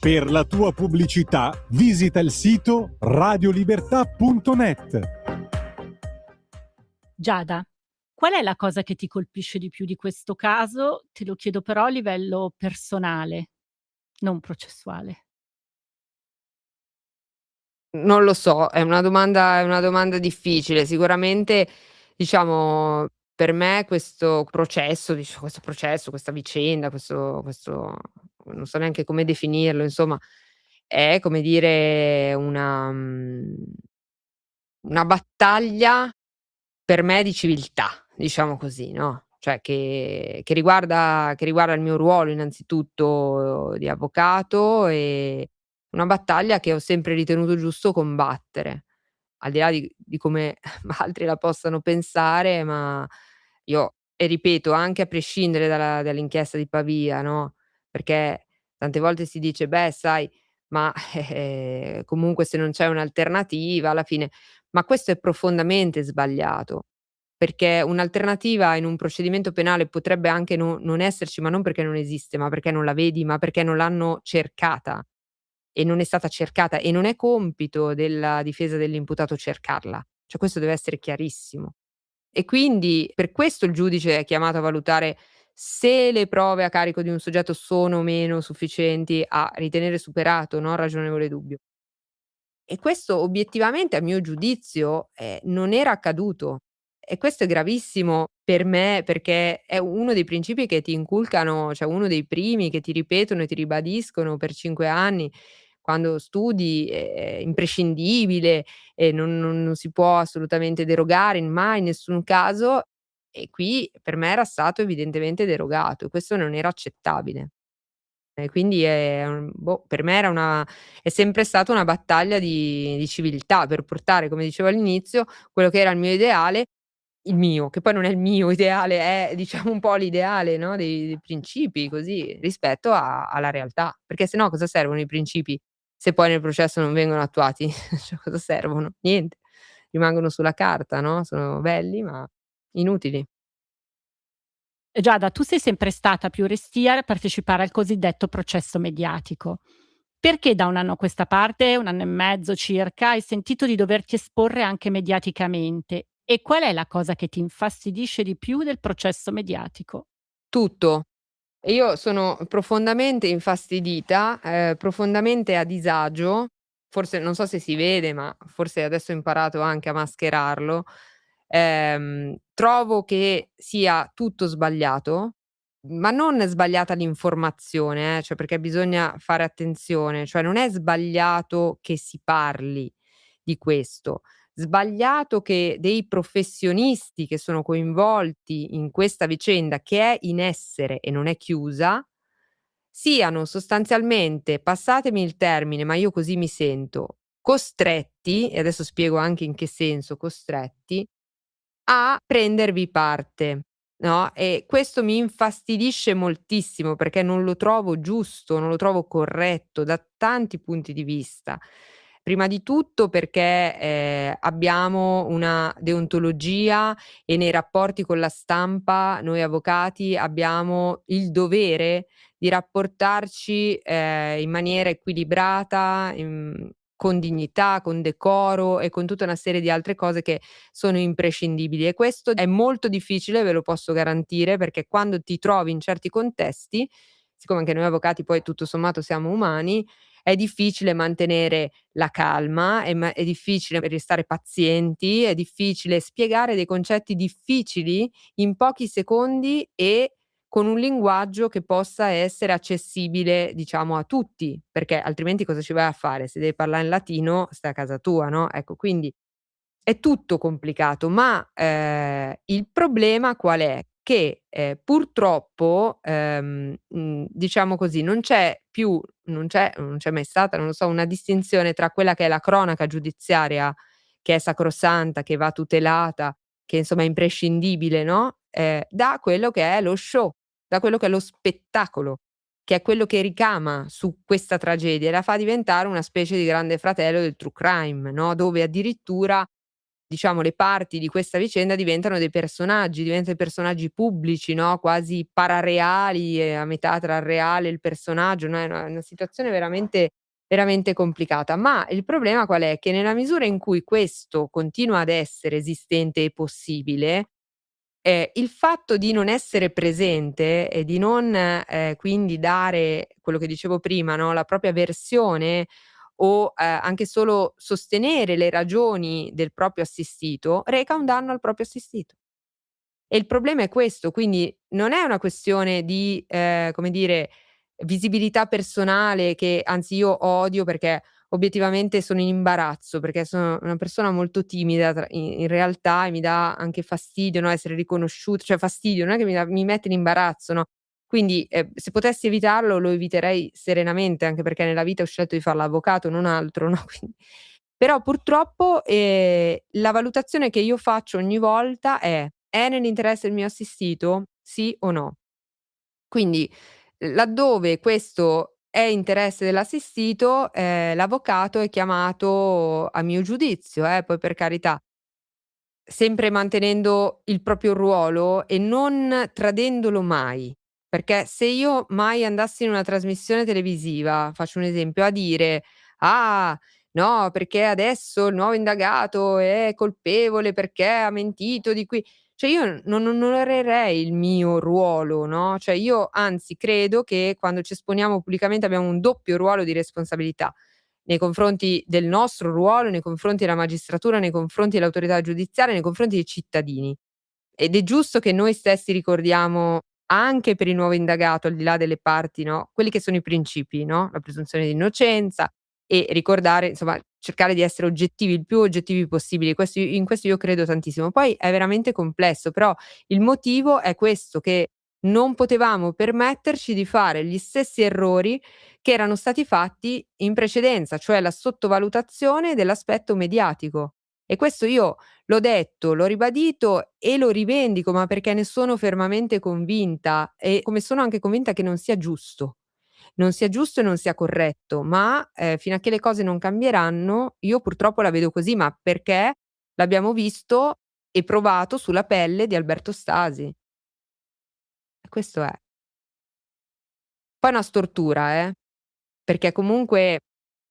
Per la tua pubblicità visita il sito radiolibertà.net. Giada, qual è la cosa che ti colpisce di più di questo caso? Te lo chiedo però a livello personale, non processuale. Non lo so, è una domanda difficile. Sicuramente, diciamo, per me questa vicenda, questo non so neanche come definirlo, insomma, è come dire una battaglia per me di civiltà, diciamo così, no, cioè che riguarda il mio ruolo innanzitutto di avvocato, una battaglia che ho sempre ritenuto giusto combattere, al di là di come altri la possano pensare, ma io e ripeto, anche a prescindere dall'inchiesta di Pavia, no, perché tante volte si dice: "Beh, sai, ma, comunque se non c'è un'alternativa alla fine", ma questo è profondamente sbagliato, perché un'alternativa in un procedimento penale potrebbe anche non esserci, ma non perché non esiste, ma perché non la vedi, ma perché non l'hanno cercata e non è stata cercata e non è compito della difesa dell'imputato cercarla. Cioè questo deve essere chiarissimo. E quindi per questo il giudice è chiamato a valutare se le prove a carico di un soggetto sono o meno sufficienti a ritenere superato, no, il ragionevole dubbio. E questo obiettivamente a mio giudizio, non era accaduto. E questo è gravissimo per me, perché è uno dei principi che ti inculcano, cioè uno dei primi che ti ripetono e ti ribadiscono per 5 anni quando studi, è imprescindibile e non si può assolutamente derogare, mai in nessun caso, e qui per me era stato evidentemente derogato e questo non era accettabile. E quindi per me è sempre stata una battaglia di civiltà per portare, come dicevo all'inizio, quello che era il mio ideale, il mio, che poi non è il mio ideale, è diciamo un po' l'ideale, no, dei principi così, rispetto alla realtà. Perché se no cosa servono i principi se poi nel processo non vengono attuati? Cioè cosa servono? Niente, rimangono sulla carta, no, sono belli ma inutili. Giada, tu sei sempre stata più restia a partecipare al cosiddetto processo mediatico. Perché da 1 anno a questa parte, 1 anno e mezzo circa, hai sentito di doverti esporre anche mediaticamente? E qual è la cosa che ti infastidisce di più del processo mediatico? Tutto. E io sono profondamente infastidita, profondamente a disagio, forse non so se si vede, ma forse adesso ho imparato anche a mascherarlo. Trovo che sia tutto sbagliato, ma non è sbagliata l'informazione, cioè perché bisogna fare attenzione, cioè non è sbagliato che si parli di questo. Sbagliato che dei professionisti che sono coinvolti in questa vicenda, che è in essere e non è chiusa, siano sostanzialmente, passatemi il termine, ma io così mi sento, costretti, e adesso spiego anche in che senso costretti, a prendervi parte, no, e questo mi infastidisce moltissimo perché non lo trovo giusto, non lo trovo corretto da tanti punti di vista. Prima di tutto perché, abbiamo una deontologia e nei rapporti con la stampa noi avvocati abbiamo il dovere di rapportarci, in maniera equilibrata, con dignità, con decoro e con tutta una serie di altre cose che sono imprescindibili e questo è molto difficile, ve lo posso garantire, perché quando ti trovi in certi contesti, siccome anche noi avvocati poi tutto sommato siamo umani, è difficile mantenere la calma, è difficile restare pazienti, è difficile spiegare dei concetti difficili in pochi secondi e con un linguaggio che possa essere accessibile, diciamo, a tutti, perché altrimenti cosa ci vai a fare? Se devi parlare in latino stai a casa tua, no, ecco, quindi è tutto complicato, ma, il problema qual è? Che, purtroppo, diciamo così, non c'è mai stata, non lo so, una distinzione tra quella che è la cronaca giudiziaria, che è sacrosanta, che va tutelata, che insomma è imprescindibile, no, da quello che è lo show, da quello che è lo spettacolo, che è quello che ricama su questa tragedia e la fa diventare una specie di Grande Fratello del true crime, no, dove addirittura diciamo le parti di questa vicenda diventano dei personaggi pubblici, no, quasi parareali, a metà tra il reale e il personaggio, no, è una situazione veramente complicata. Ma il problema qual è? Che nella misura in cui questo continua ad essere esistente e possibile, il fatto di non essere presente e di non, quindi dare quello che dicevo prima, no, la propria versione o, anche solo sostenere le ragioni del proprio assistito, reca un danno al proprio assistito. E il problema è questo, quindi non è una questione di, come dire, visibilità personale che anzi io odio perché obiettivamente sono in imbarazzo, perché sono una persona molto timida in realtà e mi dà anche fastidio, no, essere riconosciuta, cioè fastidio, non è che mi mette in imbarazzo, no. Quindi, se potessi evitarlo lo eviterei serenamente, anche perché nella vita ho scelto di far l'avvocato, non altro, no, quindi però purtroppo, la valutazione che io faccio ogni volta è: è nell'interesse del mio assistito? Sì o no? Quindi, laddove questo è interesse dell'assistito, l'avvocato è chiamato, a mio giudizio poi per carità, sempre mantenendo il proprio ruolo e non tradendolo mai. Perché se io mai andassi in una trasmissione televisiva, faccio un esempio, a dire: "Ah, no, perché adesso il nuovo indagato è colpevole perché ha mentito di qui", cioè io non onorerei il mio ruolo, no, cioè io anzi credo che quando ci esponiamo pubblicamente abbiamo un doppio ruolo di responsabilità nei confronti del nostro ruolo, nei confronti della magistratura, nei confronti dell'autorità giudiziaria, nei confronti dei cittadini. Ed è giusto che noi stessi ricordiamo anche per il nuovo indagato, al di là delle parti, no, quelli che sono i principi, no, la presunzione di innocenza e ricordare insomma, cercare di essere oggettivi, il più oggettivi possibili. In questo io credo tantissimo. Poi è veramente complesso, però il motivo è questo, che non potevamo permetterci di fare gli stessi errori che erano stati fatti in precedenza, cioè la sottovalutazione dell'aspetto mediatico. E questo io l'ho detto, l'ho ribadito e lo rivendico, ma perché ne sono fermamente convinta e come sono anche convinta che non sia giusto. Non sia giusto e non sia corretto, ma, fino a che le cose non cambieranno, io purtroppo la vedo così, ma perché l'abbiamo visto e provato sulla pelle di Alberto Stasi. E questo è. Poi è una stortura, perché comunque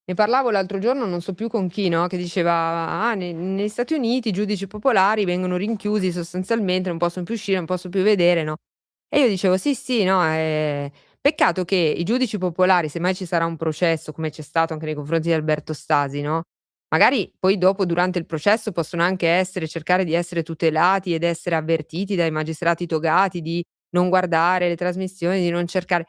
ne parlavo l'altro giorno, non so più con chi, no, che diceva: "Ah, negli Stati Uniti i giudici popolari vengono rinchiusi sostanzialmente, non possono più uscire, non possono più vedere", no, e io dicevo: "Sì, sì, no, peccato che i giudici popolari, se mai ci sarà un processo, come c'è stato anche nei confronti di Alberto Stasi, no, magari poi dopo durante il processo possono anche cercare di essere tutelati ed essere avvertiti dai magistrati togati di non guardare le trasmissioni, di non cercare".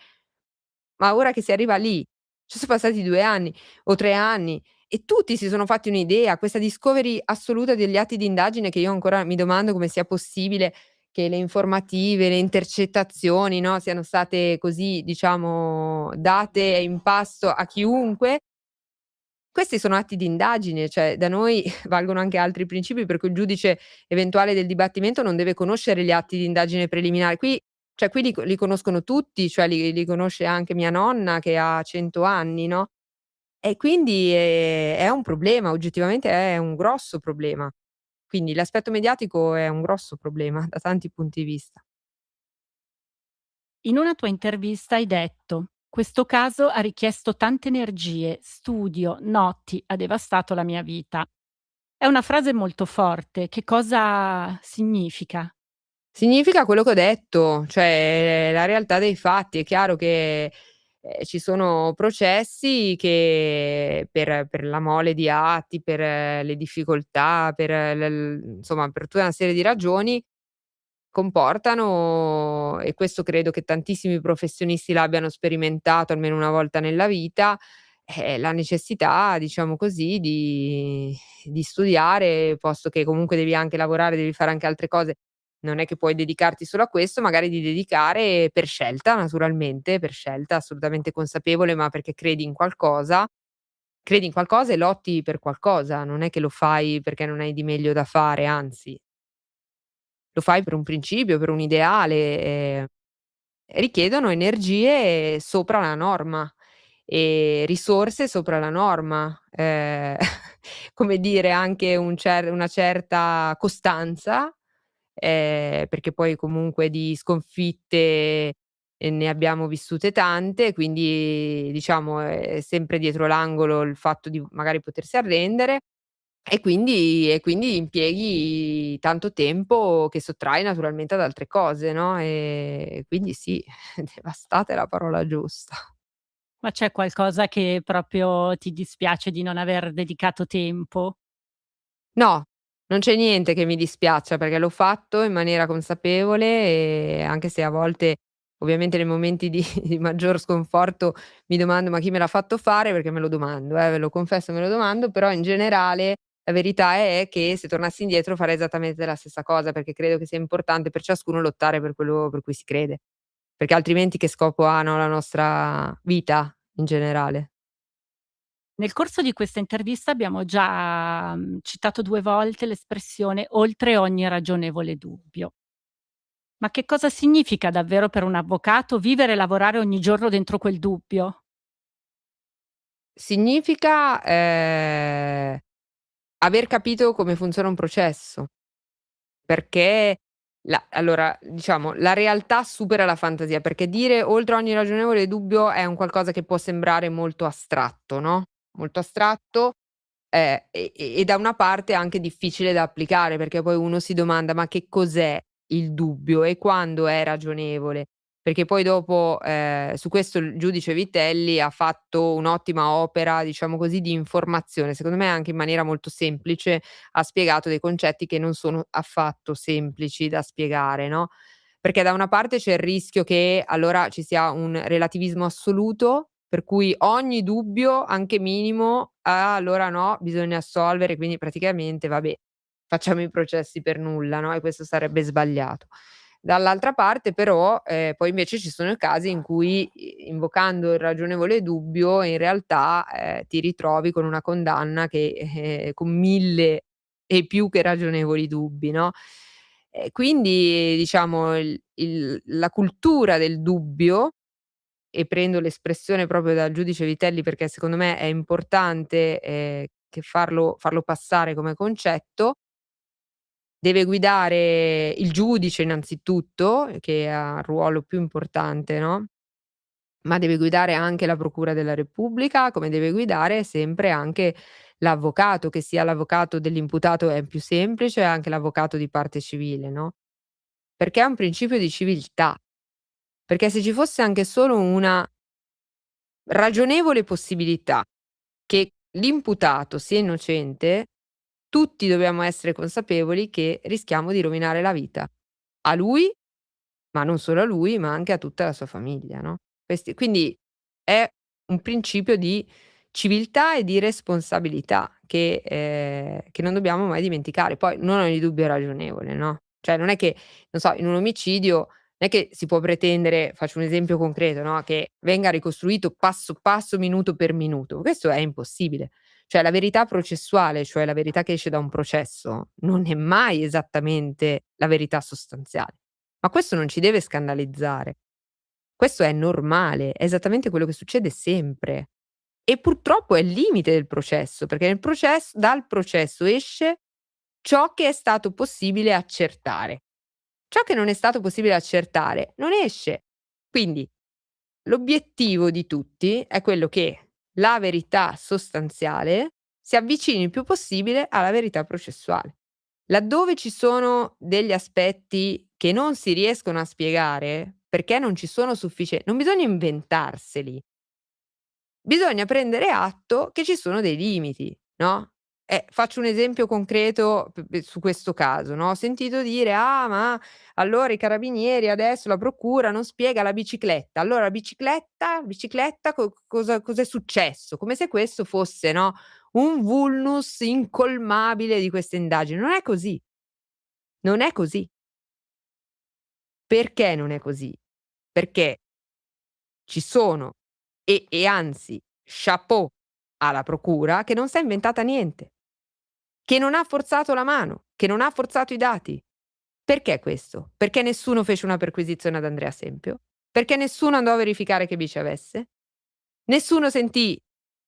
Ma ora che si arriva lì, ci son passati 2 anni o 3 anni e tutti si sono fatti un'idea, questa discovery assoluta degli atti di indagine che io ancora mi domando come sia possibile che le informative, le intercettazioni, no, siano state così, diciamo, date in pasto a chiunque. Questi sono atti di indagine, cioè da noi valgono anche altri principi per cui il giudice eventuale del dibattimento non deve conoscere gli atti di indagine preliminari. Qui li conoscono tutti, cioè li conosce anche mia nonna che ha 100 anni, no, e quindi, è un problema, oggettivamente è un grosso problema. Quindi l'aspetto mediatico è un grosso problema da tanti punti di vista. In una tua intervista hai detto: "Questo caso ha richiesto tante energie, studio, notti, ha devastato la mia vita". È una frase molto forte. Che cosa significa? Significa quello che ho detto, cioè la realtà dei fatti. È chiaro che, ci sono processi che per la mole di atti, per le difficoltà, per insomma per tutta una serie di ragioni, comportano, e questo credo che tantissimi professionisti l'abbiano sperimentato almeno una volta nella vita, la necessità, diciamo così, di studiare, posto che comunque devi anche lavorare, devi fare anche altre cose, non è che puoi dedicarti solo a questo, magari di dedicare per scelta naturalmente, per scelta assolutamente consapevole, ma perché credi in qualcosa e lotti per qualcosa, non è che lo fai perché non hai di meglio da fare, anzi. Lo fai per un principio, per un ideale, richiedono energie sopra la norma e risorse sopra la norma. come dire, anche una certa costanza, perché poi comunque di sconfitte, ne abbiamo vissute tante, quindi diciamo è sempre dietro l'angolo il fatto di magari potersi arrendere e quindi impieghi tanto tempo che sottrai naturalmente ad altre cose, no, quindi sì, devastata è la parola giusta. Ma c'è qualcosa che proprio ti dispiace di non aver dedicato tempo? No, non c'è niente che mi dispiaccia perché l'ho fatto in maniera consapevole e anche se a volte, ovviamente nei momenti di di maggior sconforto mi domando: "Ma chi me l'ha fatto fare?" Perché me lo domando, ve lo confesso, me lo domando, però in generale la verità è che se tornassi indietro farei esattamente la stessa cosa, perché credo che sia importante per ciascuno lottare per quello per cui si crede, perché altrimenti che scopo ha, no, la nostra vita in generale. Nel corso di questa intervista abbiamo già, citato 2 volte l'espressione "oltre ogni ragionevole dubbio". Ma che cosa significa davvero per un avvocato vivere e lavorare ogni giorno dentro quel dubbio? Significa, aver capito come funziona un processo. Perché allora, diciamo, la realtà supera la fantasia, perché dire oltre ogni ragionevole dubbio è un qualcosa che può sembrare molto astratto, no, molto astratto, e da una parte anche difficile da applicare, perché poi uno si domanda: "Ma che cos'è il dubbio e quando è ragionevole?" Perché poi dopo, su questo il giudice Vitelli ha fatto un'ottima opera, diciamo così, di informazione, secondo me anche in maniera molto semplice, ha spiegato dei concetti che non sono affatto semplici da spiegare, no, perché da una parte c'è il rischio che allora ci sia un relativismo assoluto, per cui ogni dubbio, anche minimo, allora no, bisogna assolvere, quindi praticamente vabbè, facciamo i processi per nulla, no, e questo sarebbe sbagliato. Dall'altra parte però, poi invece ci sono i casi in cui invocando il ragionevole dubbio in realtà, ti ritrovi con una condanna che con 1000 e più che ragionevoli dubbi, no, quindi diciamo la cultura del dubbio, e prendo l'espressione proprio dal giudice Vitelli perché secondo me è importante, che farlo passare come concetto, deve guidare il giudice innanzitutto, che ha il ruolo più importante, no, ma deve guidare anche la procura della Repubblica, come deve guidare sempre anche l'avvocato, che sia l'avvocato dell'imputato è più semplice, anche l'avvocato di parte civile, no, perché è un principio di civiltà, perché se ci fosse anche solo una ragionevole possibilità che l'imputato sia innocente, tutti dobbiamo essere consapevoli che rischiamo di rovinare la vita a lui, ma non solo a lui, ma anche a tutta la sua famiglia, no, quindi è un principio di civiltà e di responsabilità che non dobbiamo mai dimenticare. Poi non ogni dubbio è ragionevole, no, cioè non è che, non so, in un omicidio non è che si può pretendere, faccio un esempio concreto, no, che venga ricostruito passo passo, minuto per minuto. Questo è impossibile. Cioè la verità processuale, cioè la verità che esce da un processo, non è mai esattamente la verità sostanziale. Ma questo non ci deve scandalizzare. Questo è normale, è esattamente quello che succede sempre. E purtroppo è il limite del processo, perché dal processo esce ciò che è stato possibile accertare. Ciò che non è stato possibile accertare non esce. Quindi l'obiettivo di tutti è quello che la verità sostanziale si avvicini il più possibile alla verità processuale. Laddove ci sono degli aspetti che non si riescono a spiegare, perché non ci sono non bisogna inventarseli, bisogna prendere atto che ci sono dei limiti, no, faccio un esempio concreto su questo caso, no, ho sentito dire: "Ah, ma allora i carabinieri adesso, la procura non spiega la bicicletta. Allora bicicletta cos'è successo?" Come se questo fosse, no, un vulnus incolmabile di queste indagini. Non è così, non è così. Perché non è così? Perché ci sono e anzi chapeau alla procura che non s'è inventata niente, che non ha forzato la mano, che non ha forzato i dati. Perché questo? Perché nessuno fece una perquisizione ad Andrea Sempio, perché nessuno andò a verificare che bici avesse, nessuno sentì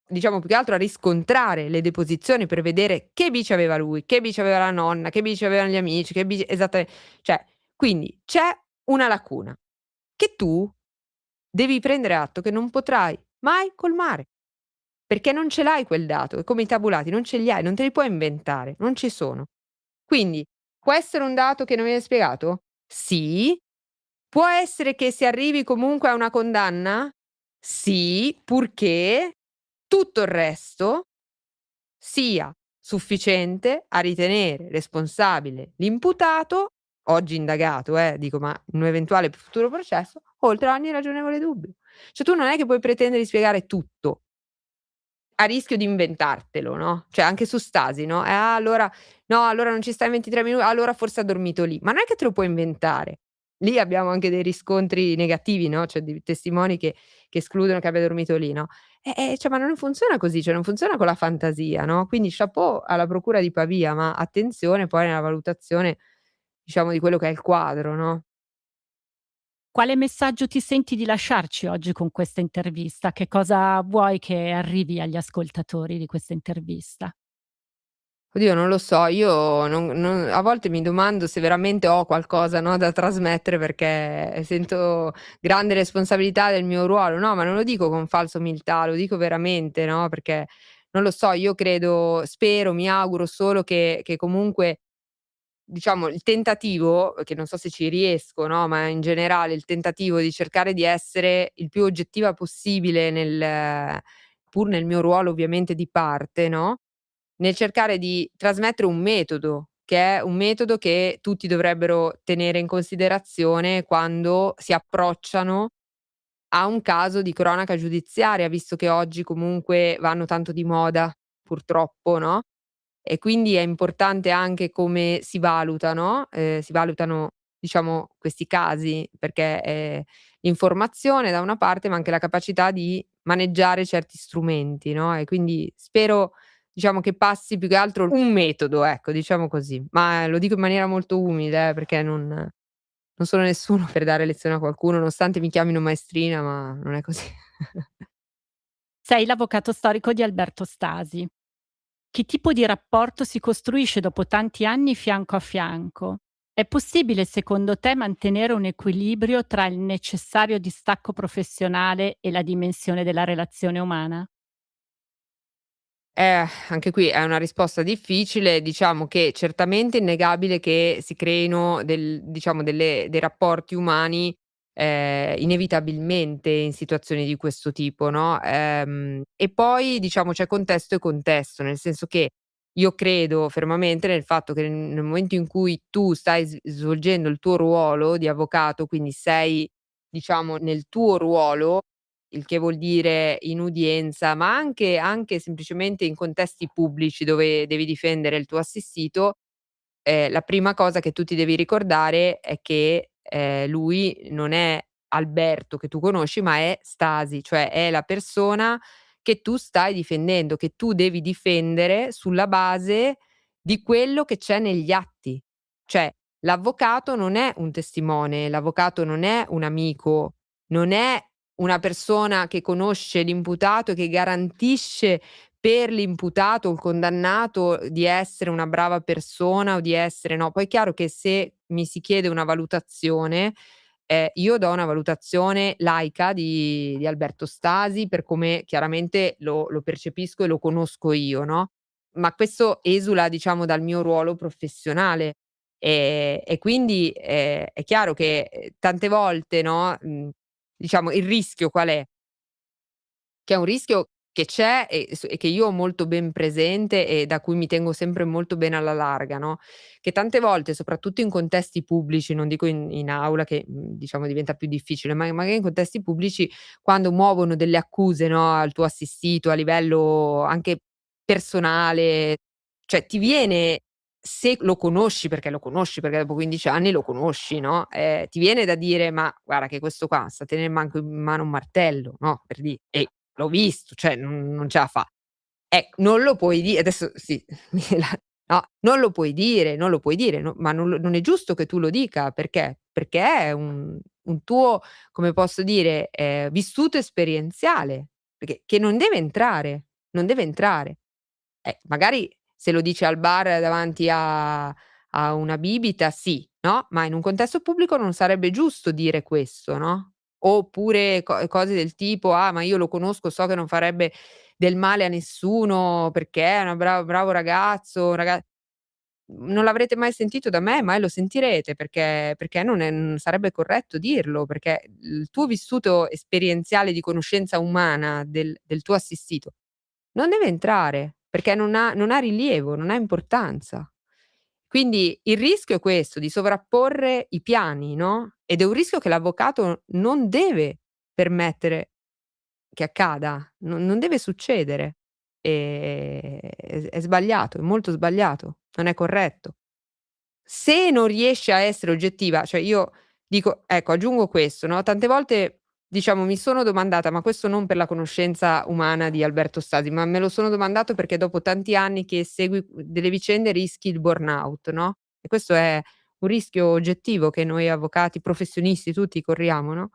diciamo più che altro a riscontrare le deposizioni per vedere che bici aveva lui, che bici aveva la nonna, che bici avevano gli amici, che bici cioè, quindi c'è una lacuna che tu devi prendere atto che non potrai mai colmare, perché non ce l'hai quel dato, è come i tabulati, non ce li hai, non te li puoi inventare, non ci sono. Quindi può essere un dato che non viene spiegato? Sì. Può essere che si arrivi comunque a una condanna? Sì, purché tutto il resto sia sufficiente a ritenere responsabile l'imputato, oggi indagato dico, ma in un eventuale futuro processo, oltre ogni ragionevole dubbio. Cioè tu non è che puoi pretendere di spiegare tutto, a rischio di inventartelo, no, cioè anche su Stasi, no, allora no, allora non ci sta in 23 allora forse ha dormito lì, ma non è che te lo puoi inventare. Lì abbiamo anche dei riscontri negativi, no, cioè di testimoni che escludono che abbia dormito lì, no, cioè ma non funziona così, cioè non funziona con la fantasia, no, quindi chapeau alla procura di Pavia, ma attenzione poi nella valutazione, diciamo, di quello che è il quadro, no? Quale messaggio ti senti di lasciarci oggi con questa intervista? Che cosa vuoi che arrivi agli ascoltatori di questa intervista? Oddio, non lo so, io non a volte mi domando se veramente ho qualcosa, no, da trasmettere perché sento grande responsabilità del mio ruolo. No, ma non lo dico con falsa umiltà, lo dico veramente, no, perché non lo so, io credo, spero, mi auguro solo che comunque, diciamo, il tentativo, che non so se ci riesco, no, ma in generale il tentativo di cercare di essere il più oggettiva possibile pur nel mio ruolo ovviamente di parte, no, nel cercare di trasmettere un metodo, che è un metodo che tutti dovrebbero tenere in considerazione quando si approcciano a un caso di cronaca giudiziaria, visto che oggi comunque vanno tanto di moda, purtroppo, no, e quindi è importante anche come si valutano, diciamo, questi casi, perché, l'informazione da una parte, ma anche la capacità di maneggiare certi strumenti, no, e quindi spero, diciamo, che passi più che altro un metodo, ecco, diciamo così. Ma lo dico in maniera molto umile, perché non sono nessuno per dare lezioni a qualcuno, nonostante mi chiamino maestrina, ma non è così. Sei l'avvocato storico di Alberto Stasi. Che tipo di rapporto si costruisce dopo tanti anni fianco a fianco? È possibile secondo te mantenere un equilibrio tra il necessario distacco professionale e la dimensione della relazione umana? Anche qui è una risposta difficile. Diciamo che certamente è innegabile che si creino diciamo dei rapporti umani, inevitabilmente in situazioni di questo tipo, no, e poi diciamo c'è contesto e contesto, nel senso che io credo fermamente nel fatto che nel momento in cui tu stai svolgendo il tuo ruolo di avvocato, quindi sei, diciamo, nel tuo ruolo, il che vuol dire in udienza, ma anche semplicemente in contesti pubblici dove devi difendere il tuo assistito, la prima cosa che tu ti devi ricordare è che, lui non è Alberto che tu conosci, ma è Stasi, cioè è la persona che tu stai difendendo, che tu devi difendere sulla base di quello che c'è negli atti. Cioè, l'avvocato non è un testimone, l'avvocato non è un amico, non è una persona che conosce l'imputato e che garantisce per l'imputato o il condannato di essere una brava persona o di essere no. Poi è chiaro che se mi si chiede una valutazione, io do una valutazione laica di Alberto Stasi per come chiaramente lo percepisco e lo conosco io, no, ma questo esula, diciamo, dal mio ruolo professionale. E quindi, è chiaro che, tante volte, no, diciamo il rischio qual è? Che è un rischio che c'è e che io ho molto ben presente e da cui mi tengo sempre molto bene alla larga, no, che tante volte, soprattutto in contesti pubblici, non dico in aula che, diciamo diventa più difficile, ma magari in contesti pubblici, quando muovono delle accuse, no, al tuo assistito a livello anche personale, cioè ti viene se lo conosci perché dopo 15 anni lo conosci, no, ti viene da dire: "Ma guarda che questo qua sa tenere manco in mano un martello", no, per l'ho visto, cioè non ce la fa. Non lo puoi adesso sì, la no, non lo puoi dire, non lo puoi dire, ma non è giusto che tu lo dica, perché? Perché è un tuo, come posso dire, vissuto esperienziale, perché che non deve entrare. non deve entrare. Magari se lo dice al bar davanti a una bibita sì, no, ma in un contesto pubblico non sarebbe giusto dire questo, no, oppure cose del tipo: "Ah, ma io lo conosco, so che non farebbe del male a nessuno perché è una bravo ragazzo, non l'avrete mai sentito da me, mai lo sentirete perché non sarebbe corretto dirlo, perché il tuo vissuto esperienziale di conoscenza umana del tuo assistito non deve entrare, perché non ha rilievo, non ha importanza. Quindi il rischio è questo, di sovrapporre i piani, no, ed è un rischio che l'avvocato non deve permettere che accada, non deve succedere. È sbagliato, è molto sbagliato, non è corretto. Se non riesci a essere oggettiva, cioè io dico ecco, aggiungo questo, no, tante volte diciamo mi sono domandata, ma questo non per la conoscenza umana di Alberto Stasi, ma me lo sono domandato perché dopo tanti anni che segui delle vicende rischi il burnout, no, e questo è un rischio oggettivo che noi avvocati, professionisti, tutti corriamo, no,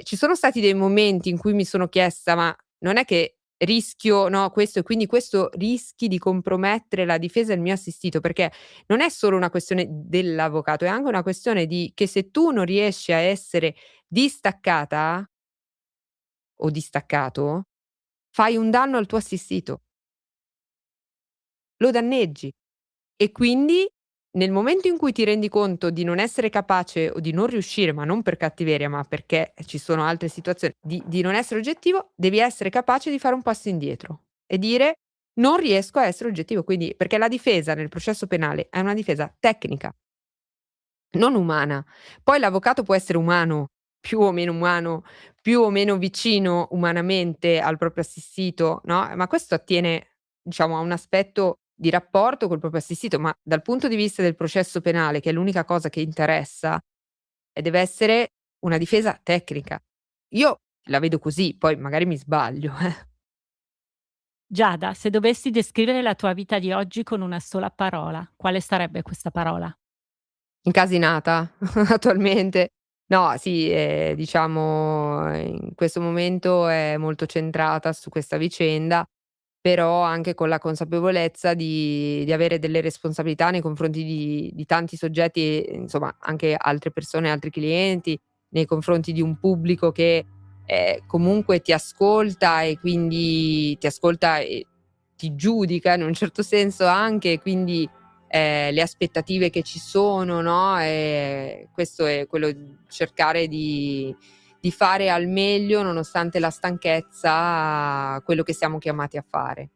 ci sono stati dei momenti in cui mi sono chiesta: "Ma non è che rischio, no, questo e quindi questo rischi di compromettere la difesa del mio assistito?" Perché non è solo una questione dell'avvocato, è anche una questione di che se tu non riesci a essere distaccata o distaccato, fai un danno al tuo assistito, lo danneggi. E quindi nel momento in cui ti rendi conto di non essere capace o di non riuscire, ma non per cattiveria, ma perché ci sono altre situazioni, di non essere oggettivo, devi essere capace di fare un passo indietro e dire: "Non riesco a essere oggettivo". Quindi perché la difesa nel processo penale è una difesa tecnica, non umana. Poi l'avvocato può essere umano, più o meno vicino umanamente al proprio assistito, no, ma questo attiene, diciamo, a un aspetto di rapporto col proprio assistito, ma dal punto di vista del processo penale, che è l'unica cosa che interessa, deve essere una difesa tecnica. Io la vedo così, poi magari mi sbaglio, eh. Giada, se dovessi descrivere la tua vita di oggi con una sola parola, quale sarebbe questa parola? Incasinata attualmente. No, sì, diciamo in questo momento è molto centrata su questa vicenda, però anche con la consapevolezza di avere delle responsabilità nei confronti di tanti soggetti e insomma anche altre persone, altri clienti, nei confronti di un pubblico che, comunque ti ascolta e quindi ti ascolta e ti giudica in un certo senso anche, quindi le aspettative che ci sono, no, questo è quello cercare di fare al meglio, nonostante la stanchezza, quello che siamo chiamati a fare.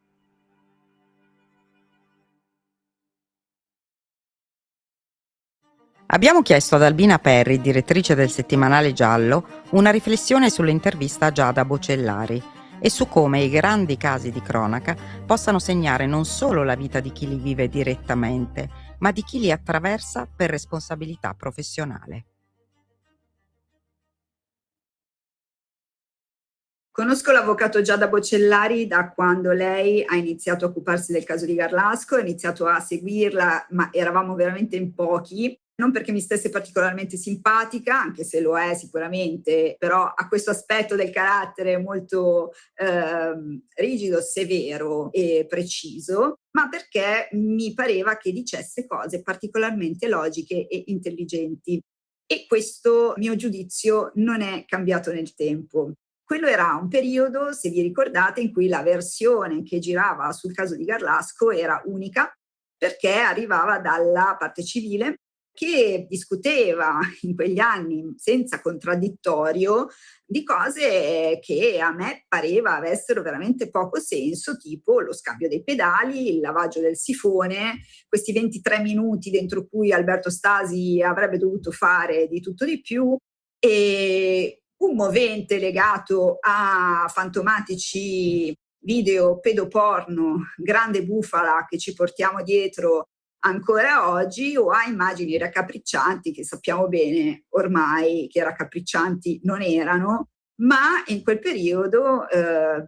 Abbiamo chiesto ad Albina Perri, direttrice del settimanale Giallo, una riflessione sull'intervista a Giada Bocellari e su come i grandi casi di cronaca possano segnare non solo la vita di chi li vive direttamente, ma di chi li attraversa per responsabilità professionale. Conosco l'avvocato Giada Bocellari da quando lei ha iniziato a occuparsi del caso di Garlasco, ho iniziato a seguirla, ma eravamo veramente in pochi. Non perché mi stesse particolarmente simpatica, anche se lo è sicuramente, però ha questo aspetto del carattere molto rigido, severo e preciso, ma perché mi pareva che dicesse cose particolarmente logiche e intelligenti. E questo mio giudizio non è cambiato nel tempo. Quello era un periodo, se vi ricordate, in cui la versione che girava sul caso di Garlasco era unica perché arrivava dalla parte civile che discuteva in quegli anni senza contraddittorio di cose che a me pareva avessero veramente poco senso, tipo lo scambio dei pedali, il lavaggio del sifone, questi 23 minuti dentro cui Alberto Stasi avrebbe dovuto fare di tutto di più e un movente legato a fantomatici video pedoporno, grande bufala che ci portiamo dietro ancora oggi, o a immagini raccapriccianti che sappiamo bene ormai che raccapriccianti non erano, ma in quel periodo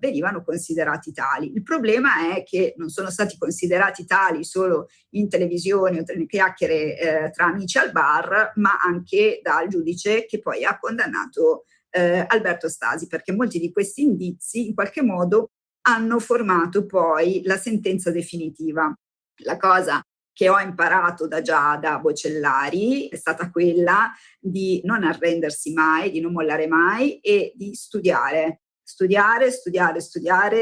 venivano considerati tali. Il problema è che non sono stati considerati tali solo in televisione o nelle chiacchiere tra amici al bar, ma anche dal giudice che poi ha condannato Alberto Stasi, perché molti di questi indizi in qualche modo hanno formato poi la sentenza definitiva. La cosa che ho imparato da Giada Bocellari è stata quella di non arrendersi mai, di non mollare mai e di studiare,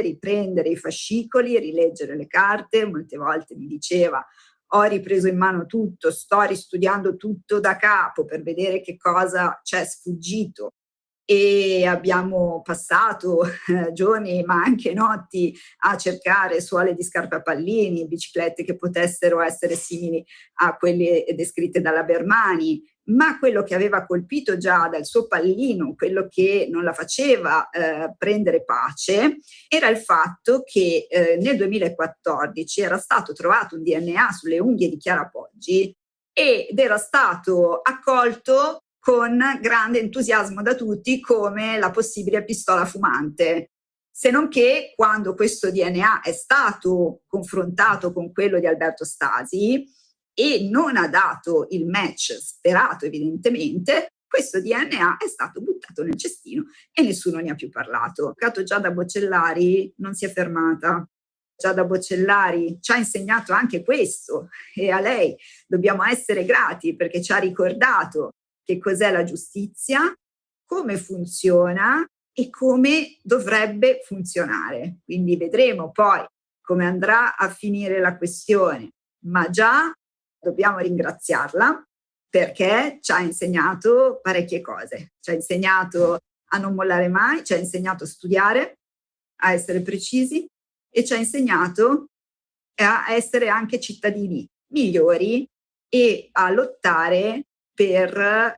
riprendere i fascicoli, rileggere le carte. Molte volte mi diceva: ho ripreso in mano tutto, sto ristudiando tutto da capo per vedere che cosa c'è sfuggito. E abbiamo passato giorni ma anche notti a cercare suole di scarpe a pallini, biciclette che potessero essere simili a quelle descritte dalla Bermani, ma quello che aveva colpito già dal suo pallino, quello che non la faceva prendere pace, era il fatto che nel 2014 era stato trovato un DNA sulle unghie di Chiara Poggi ed era stato accolto con grande entusiasmo da tutti come la possibile pistola fumante. Se non che quando questo DNA è stato confrontato con quello di Alberto Stasi e non ha dato il match sperato evidentemente, questo DNA è stato buttato nel cestino e nessuno ne ha più parlato. Giada Bocellari non si è fermata. Giada Bocellari ci ha insegnato anche questo e a lei dobbiamo essere grati perché ci ha ricordato che cos'è la giustizia, come funziona e come dovrebbe funzionare. Quindi vedremo poi come andrà a finire la questione, ma già dobbiamo ringraziarla perché ci ha insegnato parecchie cose. Ci ha insegnato a non mollare mai, ci ha insegnato a studiare, a essere precisi e ci ha insegnato a essere anche cittadini migliori e a lottare per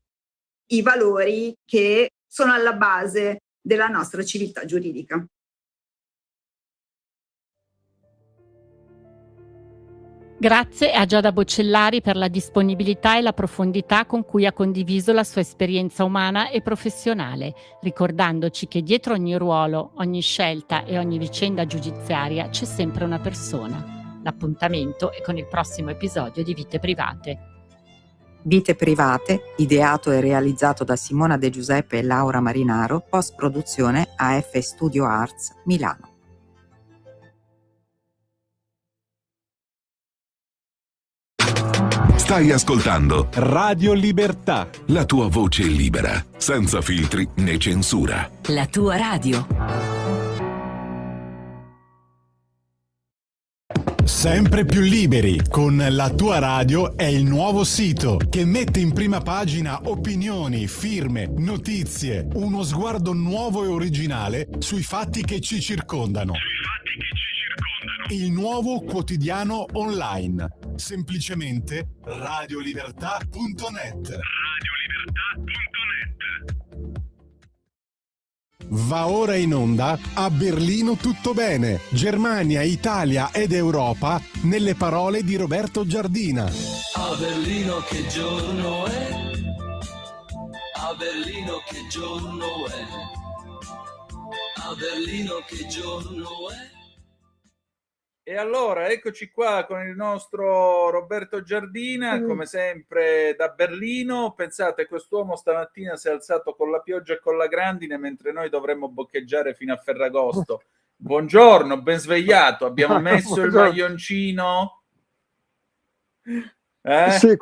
i valori che sono alla base della nostra civiltà giuridica. Grazie a Giada Bocellari per la disponibilità e la profondità con cui ha condiviso la sua esperienza umana e professionale, ricordandoci che dietro ogni ruolo, ogni scelta e ogni vicenda giudiziaria c'è sempre una persona. L'appuntamento è con il prossimo episodio di Vite Private. Vite Private, ideato e realizzato da Simona De Giuseppe e Laura Marinaro, post-produzione AF Studio Arts, Milano. Stai ascoltando Radio Libertà. la tua voce libera, senza filtri né censura. La tua radio. Sempre più liberi con La tua radio è il nuovo sito che mette in prima pagina opinioni, firme, notizie, uno sguardo nuovo e originale sui fatti che ci circondano. Il nuovo quotidiano online. Semplicemente radiolibertà.net. Va ora in onda A Berlino tutto bene, Germania, Italia ed Europa nelle parole di Roberto Giardina. A Berlino che giorno è? A Berlino che giorno è? A Berlino che giorno è? E allora eccoci qua con il nostro Roberto Giardina, come sempre da Berlino. Pensate, quest'uomo stamattina si è alzato con la pioggia e con la grandine mentre noi dovremmo boccheggiare fino a Ferragosto. Buongiorno, ben svegliato. Abbiamo messo il maglioncino. Sì,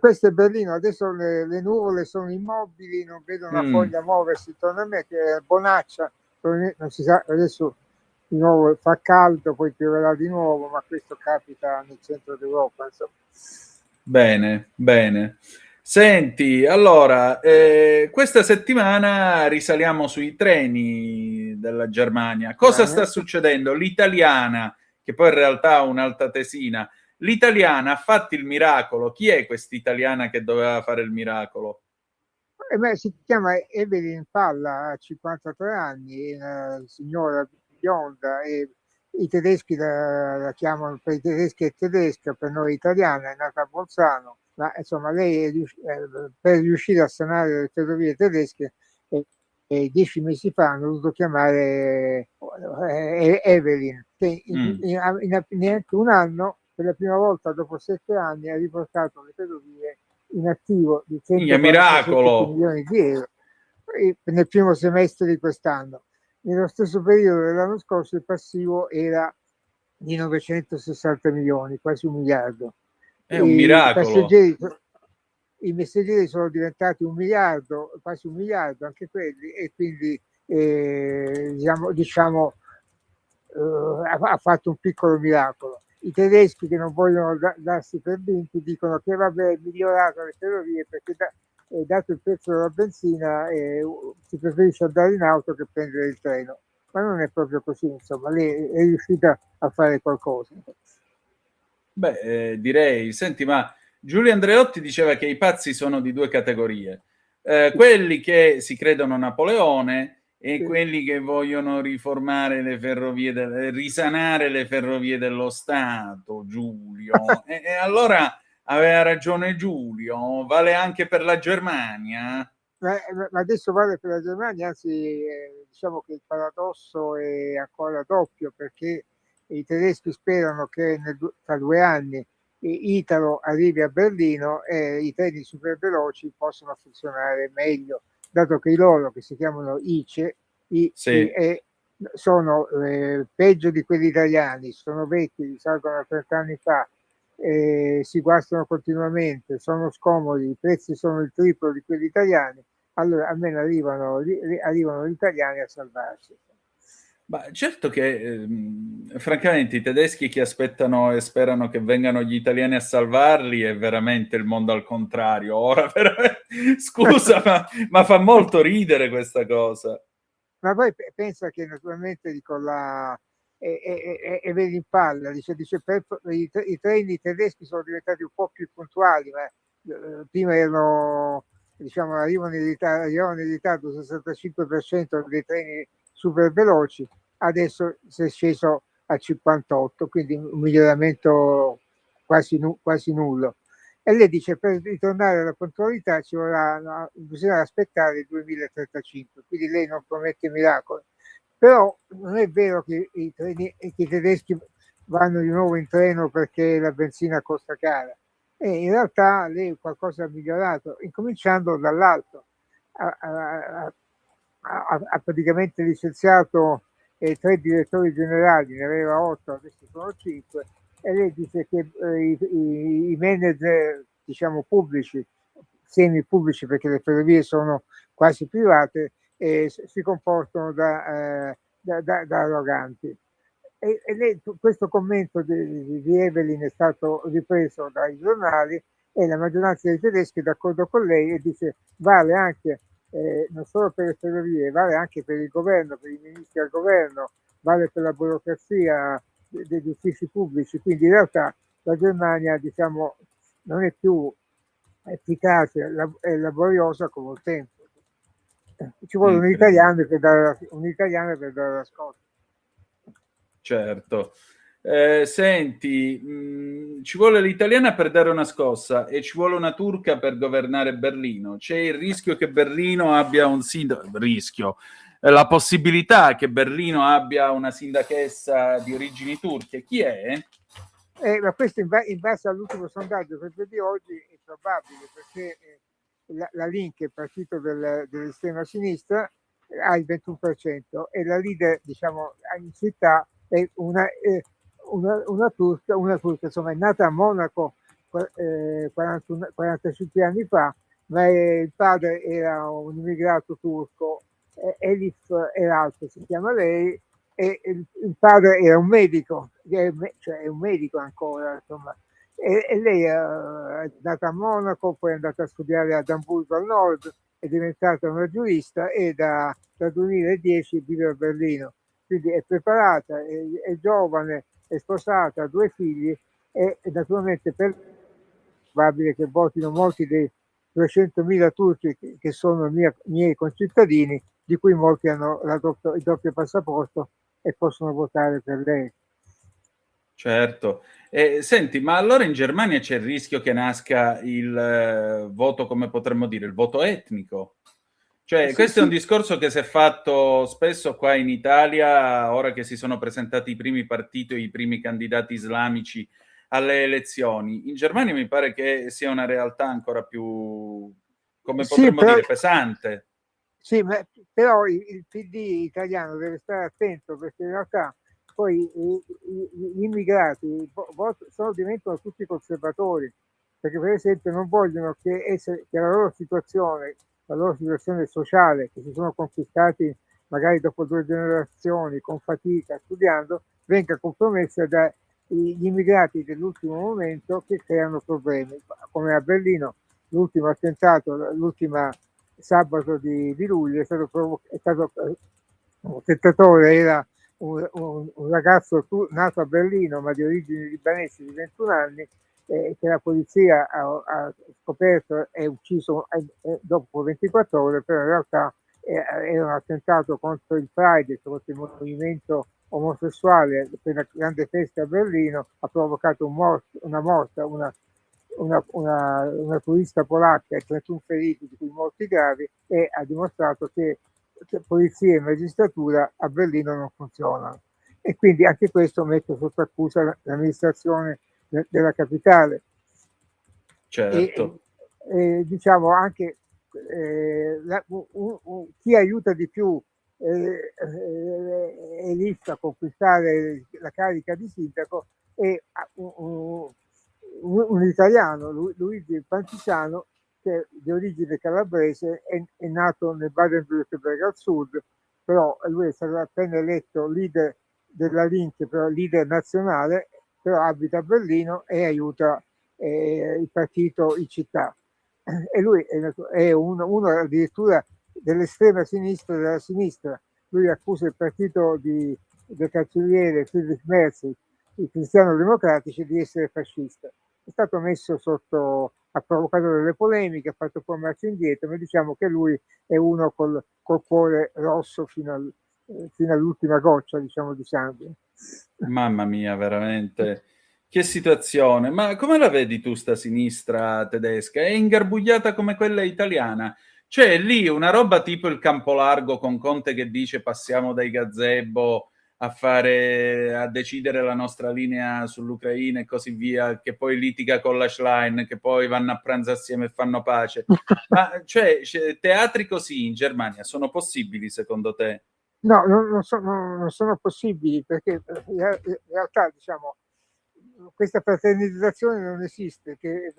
questo è Berlino. Adesso le nuvole sono immobili, non vedo una foglia muoversi intorno a me, che è bonaccia. Non si sa, adesso di nuovo fa caldo, poi pioverà di nuovo, ma questo capita nel centro d'Europa, insomma. Bene, bene. Senti, allora, questa settimana risaliamo sui treni della Germania. Cosa sta succedendo? L'italiana, che poi in realtà ha un'altatesina, l'italiana ha fatto il miracolo. Chi è quest'italiana che doveva fare il miracolo? Si chiama Evelyn Palla, ha 53 anni, una signora bionda, e i tedeschi la chiamano, per i tedeschi è tedesca, per noi italiana, è nata a Bolzano, ma insomma lei per riuscire a sanare le ferrovie tedesche 10 mesi fa hanno dovuto chiamare Evelyn, che in neanche un anno, per la prima volta dopo 7 anni, ha riportato le ferrovie in attivo di 147 milioni di euro nel primo semestre di quest'anno. Nello stesso periodo dell'anno scorso il passivo era di 960 milioni, quasi 1 miliardo. È un I miracolo. i messaggeri sono diventati 1 miliardo, quasi 1 miliardo anche quelli, e quindi diciamo ha fatto un piccolo miracolo. I tedeschi, che non vogliono darsi per vinti, dicono che vabbè, è migliorato le ferrovie perché dato il prezzo della benzina si preferisce andare in auto che prendere il treno, ma non è proprio così, insomma, lei è riuscita a fare qualcosa. Beh, direi, senti, ma Giulio Andreotti diceva che i pazzi sono di 2 categorie, quelli che si credono Napoleone e quelli che vogliono riformare le ferrovie, risanare le ferrovie dello Stato, Giulio. E allora aveva ragione Giulio, vale anche per la Germania? Ma adesso vale per la Germania, anzi diciamo che il paradosso è ancora doppio, perché i tedeschi sperano che tra 2 anni Italo arrivi a Berlino e i treni super veloci possano funzionare meglio, dato che i loro, che si chiamano ICE, sono peggio di quelli italiani, sono vecchi, risalgono a 30 anni fa, si guastano continuamente, sono scomodi, i prezzi sono il triplo di quelli italiani. Allora almeno arrivano gli italiani a salvarsi. Ma certo che francamente i tedeschi che aspettano e sperano che vengano gli italiani a salvarli è veramente il mondo al contrario. Ora scusa, ma fa molto ridere questa cosa. Ma poi pensa che naturalmente dico e vedi in palla, dice i treni tedeschi sono diventati un po' più puntuali, ma prima erano, diciamo, arrivano in ritardo il 65% dei treni super veloci, adesso si è sceso a 58, quindi un miglioramento quasi nullo. E lei dice per ritornare alla puntualità bisogna aspettare il 2035, quindi lei non promette miracoli. Però non è vero che i tedeschi vanno di nuovo in treno perché la benzina costa cara. E in realtà lei qualcosa ha migliorato, incominciando dall'alto. Ha praticamente licenziato 3 direttori generali, ne aveva 8, adesso sono 5, e lei dice che i manager, diciamo, pubblici, semi-pubblici, perché le ferrovie sono quasi private, si comportano da arroganti. E lei, questo commento di Evelyn è stato ripreso dai giornali e la maggioranza dei tedeschi è d'accordo con lei e dice vale anche non solo per le ferrovie, vale anche per il governo, per i ministri al governo, vale per la burocrazia degli uffici pubblici. Quindi in realtà la Germania, diciamo, non è più efficace e laboriosa come un tempo. Ci vuole un italiano per dare la scossa. Certo. Senti, ci vuole l'italiana per dare una scossa e ci vuole una turca per governare Berlino. C'è il rischio che Berlino abbia un sindaco, la possibilità che Berlino abbia una sindachessa di origini turche. Chi è? Ma questo in base all'ultimo sondaggio proprio di oggi è probabile, perché la Link, il partito dell'estrema sinistra, ha il 21% e la leader, diciamo, in città è una turca, insomma, è nata a Monaco 45 anni fa, ma il padre era un immigrato turco, Elif Eralp si chiama lei, e il padre era un medico, cioè è un medico ancora, insomma, e lei è andata a Monaco, poi è andata a studiare ad Amburgo al nord, è diventata una giurista e da 2010 vive a Berlino, quindi è preparata, è giovane, è sposata, ha 2 figli e naturalmente è probabile che votino molti dei 200.000 turchi che sono miei concittadini, di cui molti hanno il doppio passaporto e possono votare per lei. Certo. Senti, ma allora in Germania c'è il rischio che nasca il voto, come potremmo dire, il voto etnico? Cioè, questo è un discorso che si è fatto spesso qua in Italia, ora che si sono presentati i primi partiti, i primi candidati islamici alle elezioni. In Germania mi pare che sia una realtà ancora più, come potremmo dire, pesante. Sì, però il PD italiano deve stare attento, perché in realtà poi gli immigrati diventano tutti conservatori, perché per esempio non vogliono che la loro situazione sociale, che si sono conquistati magari dopo 2 generazioni, con fatica, studiando, venga compromessa dagli immigrati dell'ultimo momento, che creano problemi, come a Berlino l'ultimo attentato, l'ultima sabato di luglio è stato un tentatore, era un ragazzo nato a Berlino ma di origini libanesi di 21 anni, che la polizia ha scoperto e ucciso dopo 24 ore, però in realtà era un attentato contro il Pride, contro il movimento omosessuale per la grande festa a Berlino, ha provocato una turista polacca e 31 feriti, di cui molti gravi, e ha dimostrato che polizia e magistratura a Berlino non funzionano. E quindi anche questo mette sotto accusa l'amministrazione della capitale. Certo. E diciamo anche chi aiuta di più Elif a conquistare la carica di sindaco è un italiano, Luigi Pantisano, che è di origine calabrese, è nato nel Baden-Württemberg al sud, però lui è stato appena eletto leader della Linke, però leader nazionale, però abita a Berlino e aiuta il partito in città. E lui è uno addirittura dell'estrema sinistra della sinistra. Lui accusa il partito del cancelliere Friedrich Merz, i cristiano-democratici, di essere fascista. È stato messo sotto, ha provocato delle polemiche, ha fatto poi marcia indietro, ma diciamo che lui è uno col cuore rosso fino all'ultima goccia, diciamo, di sangue. Mamma mia, veramente. Che situazione. Ma come la vedi tu sta sinistra tedesca? È ingarbugliata come quella italiana? C'è lì una roba tipo il Campolargo con Conte che dice passiamo dai gazebo a decidere la nostra linea sull'Ucraina e così via, che poi litiga con la Schlein, che poi vanno a pranzo assieme e fanno pace. Ma cioè, teatri così in Germania sono possibili secondo te? No, non sono possibili, perché in realtà, diciamo, questa fraternizzazione non esiste, che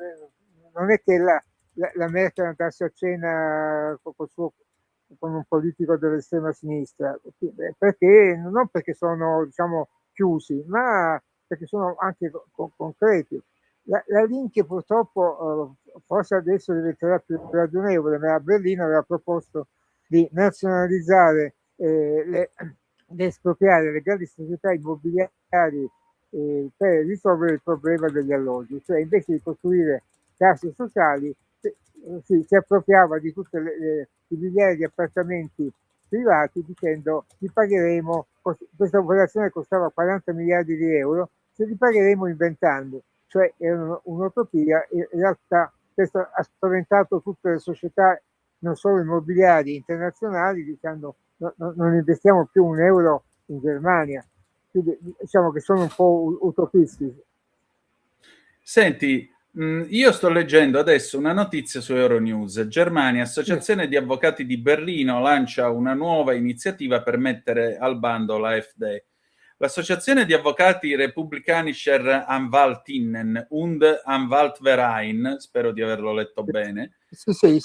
non è che la Merkel andasse a cena con un politico dell'estrema sinistra, perché non perché sono, diciamo, chiusi, ma perché sono anche concreti. La Linke purtroppo forse adesso diventerà più ragionevole, ma a Berlino aveva proposto di nazionalizzare, di espropriare le grandi società immobiliari per risolvere il problema degli alloggi, cioè invece di costruire case sociali si appropriava di tutte i migliaia di appartamenti privati, dicendo vi pagheremo, questa operazione costava 40 miliardi di euro, se li pagheremo in 20 anni, cioè era un'utopia. In realtà questo ha spaventato tutte le società, non solo immobiliari internazionali, dicendo non investiamo più un euro in Germania. Quindi diciamo che sono un po' utopisti. Senti, io sto leggendo adesso una notizia su Euronews. Germania, Associazione di Avvocati di Berlino, lancia una nuova iniziativa per mettere al bando l'AfD. L'Associazione di Avvocati Republikanischer Anwaltinnen und Anwaltverein, spero di averlo letto bene. Sì.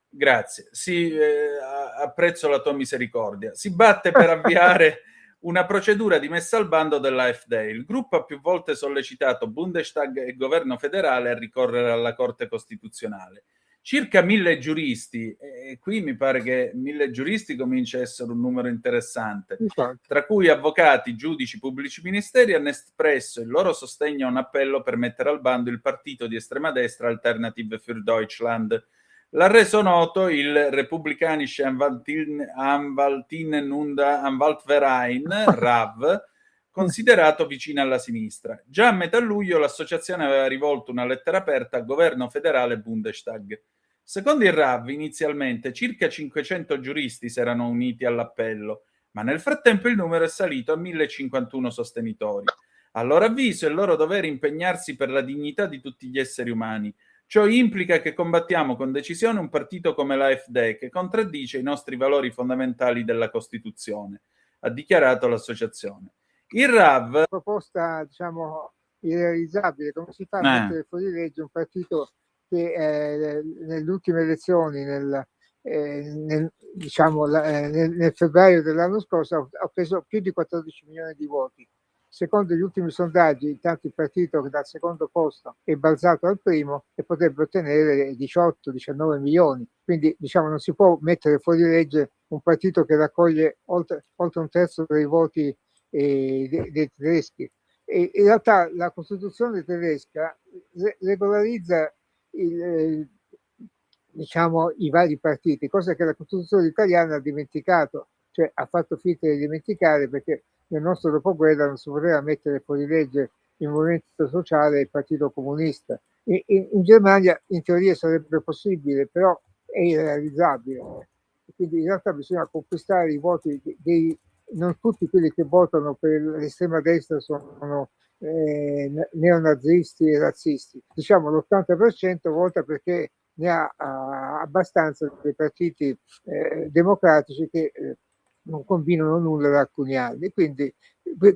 Grazie, apprezzo la tua misericordia. Si batte per avviare una procedura di messa al bando dell'AfD. Il gruppo ha più volte sollecitato Bundestag e governo federale a ricorrere alla Corte Costituzionale. Circa 1000 giuristi, e qui mi pare che 1000 giuristi comincia a essere un numero interessante, tra cui avvocati, giudici, pubblici ministeri, hanno espresso il loro sostegno a un appello per mettere al bando il partito di estrema destra Alternative für Deutschland. L'ha reso noto il Republikanische Anwaltinnen und Anwaltverein, RAV, considerato vicino alla sinistra. Già a metà luglio l'associazione aveva rivolto una lettera aperta a governo federale e Bundestag. Secondo il RAV, inizialmente circa 500 giuristi si erano uniti all'appello, ma nel frattempo il numero è salito a 1051 sostenitori. A loro avviso è loro dovere impegnarsi per la dignità di tutti gli esseri umani. Ciò implica che combattiamo con decisione un partito come l'AfD che contraddice i nostri valori fondamentali della Costituzione, ha dichiarato l'associazione. Il RAV... Proposta, diciamo, irrealizzabile. Come si fa a mettere fuori legge un partito che nelle ultime elezioni, nel febbraio dell'anno scorso, ha preso più di 14 milioni di voti. Secondo gli ultimi sondaggi, intanto il partito che dal secondo posto è balzato al primo e potrebbe ottenere 18-19 milioni. Quindi, diciamo, non si può mettere fuori legge un partito che raccoglie oltre un terzo dei voti dei tedeschi. E in realtà la Costituzione tedesca regolarizza diciamo, i vari partiti, cosa che la Costituzione italiana ha dimenticato, cioè ha fatto finta di dimenticare, perché nel nostro dopoguerra non si poteva mettere fuori legge il Movimento Sociale e il Partito Comunista. In Germania in teoria sarebbe possibile, però è irrealizzabile. Quindi in realtà bisogna conquistare i voti non tutti quelli che votano per l'estrema destra sono neonazisti e razzisti. Diciamo l'80% vota perché ne ha abbastanza dei partiti democratici che non combinano nulla da alcuni anni. Quindi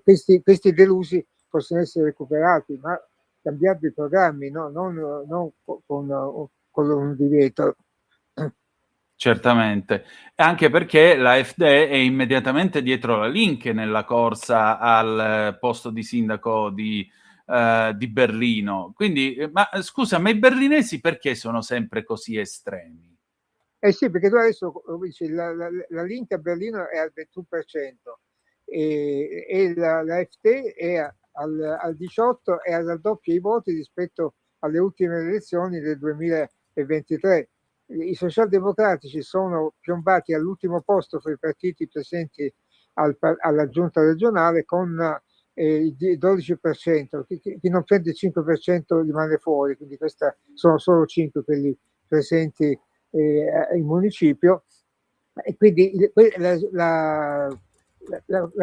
questi delusi possono essere recuperati, ma cambiando i programmi, no? non con un divieto. Certamente, anche perché l'AfD è immediatamente dietro la Linke nella corsa al posto di sindaco di Berlino. Quindi, ma scusa, ma i berlinesi perché sono sempre così estremi? Sì, perché tu adesso dici, la Linke a Berlino è al 21% e l'AfD è al 18% e ha raddoppia i voti rispetto alle ultime elezioni del 2023. I socialdemocratici sono piombati all'ultimo posto fra i partiti presenti alla giunta regionale con il 12%, chi non prende il 5% rimane fuori, quindi sono solo 5 quelli presenti in municipio, e quindi la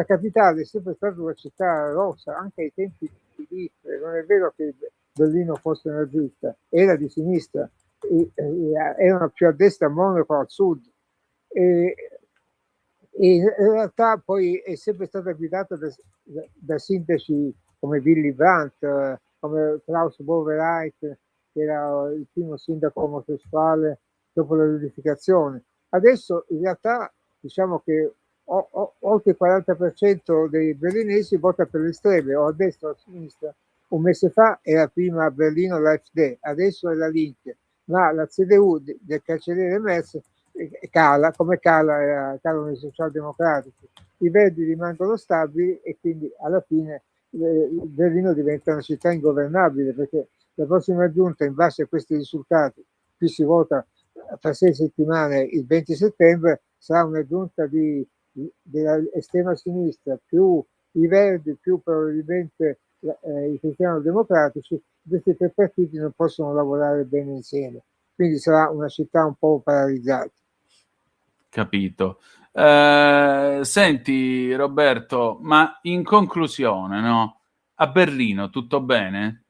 capitale è sempre stata una città rossa, anche ai tempi di Hitler. Non è vero che Berlino fosse nazista, era di sinistra, erano più a destra a Monaco, al sud, e in realtà poi è sempre stata guidata da sindaci come Willy Brandt, come Klaus Wowereit, che era il primo sindaco omosessuale dopo la riunificazione. Adesso in realtà diciamo che oltre il 40% dei berlinesi vota per l'estreme, o a destra o a sinistra. Un mese fa era prima a Berlino l'AfD, adesso è la Linke, ma la CDU del cancelliere Merz cala, come calano i socialdemocratici. I verdi rimangono stabili e quindi alla fine Berlino diventa una città ingovernabile, perché la prossima giunta, in base a questi risultati, qui si vota fra 6 settimane, il 20 settembre, sarà una giunta dell'estrema sinistra, più i verdi, più probabilmente i cristiano-democratici. Questi tre partiti non possono lavorare bene insieme, quindi sarà una città un po' paralizzata. Capito. Senti Roberto, ma in conclusione, no? A Berlino tutto bene?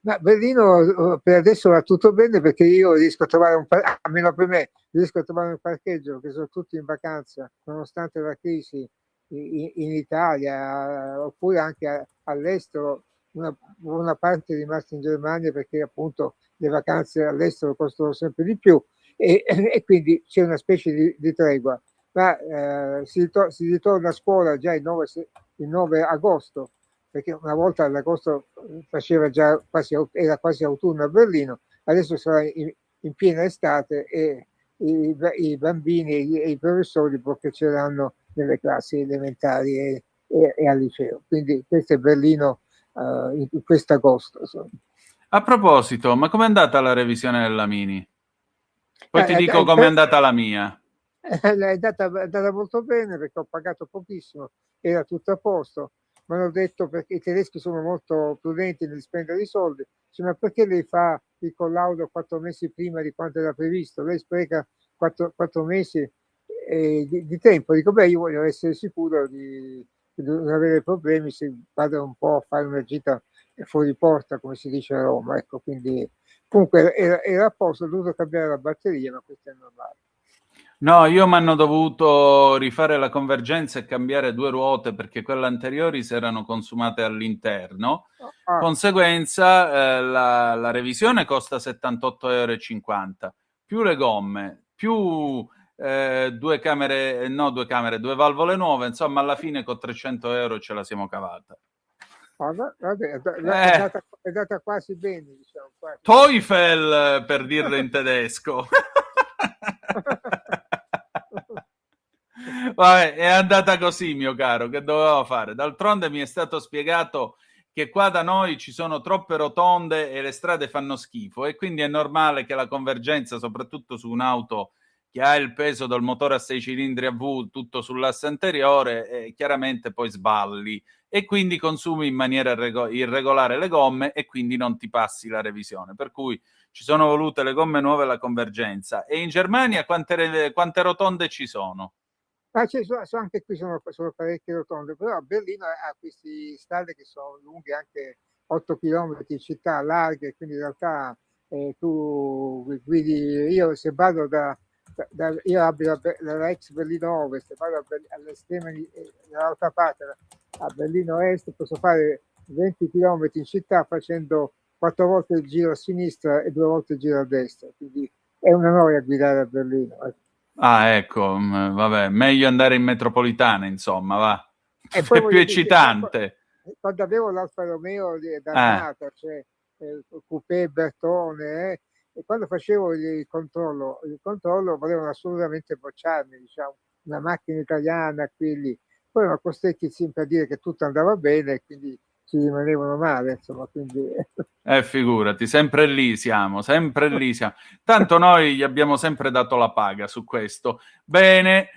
Ma Berlino per adesso va tutto bene, perché io riesco a trovare almeno per me, riesco a trovare un parcheggio, che sono tutti in vacanza, nonostante la crisi in Italia, oppure anche all'estero. Una parte è rimasta in Germania perché appunto le vacanze all'estero costano sempre di più, e quindi c'è una specie di tregua. Ma si ritorna a scuola già il 9 agosto, perché una volta ad agosto era quasi autunno a Berlino, adesso sarà in piena estate e i bambini e i professori bloccheranno nelle classi elementari e al liceo. Quindi questo è Berlino in quest'agosto. Insomma. A proposito, ma com'è andata la revisione della Mini? Poi ti dico com'è andata la mia. È andata molto bene, perché ho pagato pochissimo, era tutto a posto. Mi hanno detto, perché i tedeschi sono molto prudenti nel spendere i soldi, ma perché lei fa il collaudo 4 mesi prima di quanto era previsto? Lei spreca 4 mesi di tempo. Dico, beh, io voglio essere sicuro di non avere problemi se vado un po' a fare una gita fuori porta, come si dice a Roma. Ecco, quindi Comunque era a posto, ho dovuto cambiare la batteria, ma questo è normale. No, io mi hanno dovuto rifare la convergenza e cambiare 2 ruote perché quelle anteriori si erano consumate all'interno. Conseguenza, la revisione costa 78,50 €, più le gomme, più 2 valvole nuove, insomma alla fine con 300 € ce la siamo cavata. Vabbè, è andata quasi bene, diciamo. Quasi. Teufel, per dirlo in tedesco. Vabbè, è andata così, mio caro, che dovevo fare? D'altronde mi è stato spiegato che qua da noi ci sono troppe rotonde e le strade fanno schifo e quindi è normale che la convergenza, soprattutto su un'auto che ha il peso del motore a 6 cilindri a V tutto sull'asse anteriore, chiaramente poi sballi e quindi consumi in maniera irregolare le gomme e quindi non ti passi la revisione. Per cui ci sono volute le gomme nuove e la convergenza. E in Germania quante rotonde ci sono? Anche qui sono parecchie rotonde, però a Berlino ha questi strade che sono lunghe anche 8 km in città, larghe, quindi in realtà tu guidi, io se vado io abito la ex Berlino Ovest, se vado all'estrema dall'altra parte, a Berlino Est, posso fare 20 km in città facendo 4 volte il giro a sinistra e 2 volte il giro a destra, quindi è una noia guidare a Berlino. Ah, ecco, vabbè, meglio andare in metropolitana, insomma, va. E poi è più eccitante. Quando avevo l'Alfa Romeo dannata, cioè coupé Bertone, e quando facevo il controllo volevano assolutamente bocciarmi, diciamo, una macchina italiana, quindi poi erano costretti sempre a dire che tutto andava bene e quindi ci rimanevano male, insomma, quindi... Figurati, sempre lì siamo. Tanto noi gli abbiamo sempre dato la paga su questo. Bene,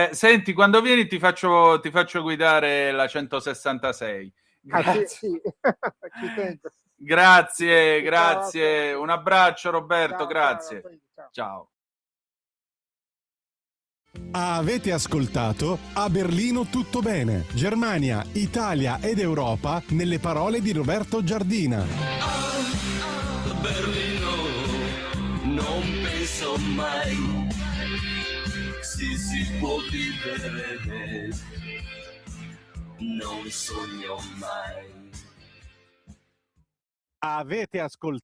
senti, quando vieni ti faccio guidare la 166. Grazie. Sì. Ci tengo. Grazie. Un abbraccio, Roberto, Ciao, grazie. ciao. Avete ascoltato A Berlino tutto bene. Germania, Italia ed Europa nelle parole di Roberto Giardina. A Berlino non penso mai si può vivere, non sogno mai. Avete ascoltato